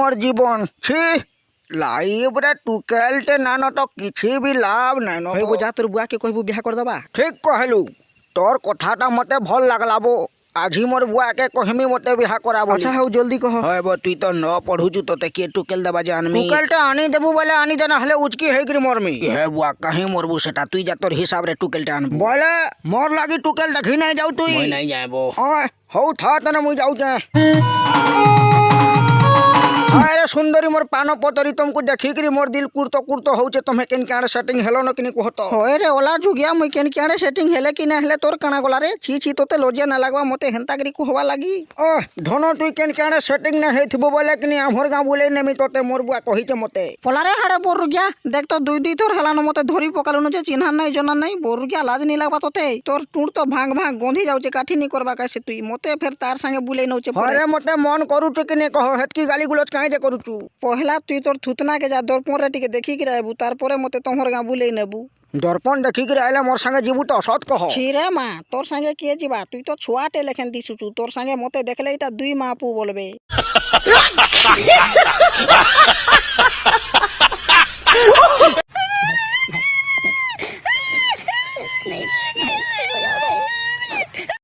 মোর জীবন ছি লাইফ রে টুকেলতে নান তো কিছু বি লাভ নাই ন হইব যা তোর বুয়াকে কইবু বিয়া করে দেবা। ঠিক কহিলু তোর কথাটা মতে ভাল লাগলা বো আজি মোর বুয়াকে কহিমি মতে বিহা করাবো আচ্ছা হাউ জলদি কহ। হইব তুই তো ন পঢ়ুছু তোতে কিଏ টুকেল দেবা জানমি টুকেলটা আনি দেবু বলে আনি দে না হলে উচকি হেগরি মরমি হে বুয়া কাহি মরবু সেটা তুই যা তোর হিসাব রে টুকেলটা আনবু বলে মোর লাগি টুকেল দেখি নাই যাও তুই মই নাই যাইবো ওই হউ থা তনে মুই যাউছে আরে সুন্দরী মোর পান পতরি তুমকু দেখিকি মোর দিল কুর্তো কুর্তো হউছে তুমি কেন কাড়ে সেটিং হেলো ন কিনি কহত হয় রে ওলা জুগিয়া মুই কেন কেড়ে সেটিং হেলে কি না হেলে তোর কানা গলা রে ছি ছি তোতে লজ্জা না লাগবা মতে হেন্তা করি কুহবা লাগি ও ধন তুই কেন কাড়ে সেটিং না হেইথিবো বলে কিনি আমর গাঁ বুলে নেমি তোতে মোর বুয়া কহিছে মতে পলা রে হাড়ে বড় গিয়া দেখ তো দুই দুই তোর হেলানো মতে ধরি পকালুন যে চিহ্না নাই জনা নাই বড় গিয়া লাজ নি লাগবা তোতে তোর টুর তো ভাঙ ভাঙ গন্ধি যাউছে কাঠি নি করবা কাছে তুই মতে ফের তার সঙ্গে বুলে নউছে হরে মতে মন করুছে কিনে কহ হেতকি গালি গুলোজ কাই যে করুচু পহলা তুই তোর থুতনা के जा दर्पण रे टिके देखी के रहबू तारपरे मते तोहर गां बुले नेबू दर्पण देखिकी आइले मोर संगे जीबू तो सत कह छिरे माँ तोर संगे किए जीवा तुई तो छुआटे लेखन दिसुचु तोर संगे मते देखले इटा दुई मापू बोलबे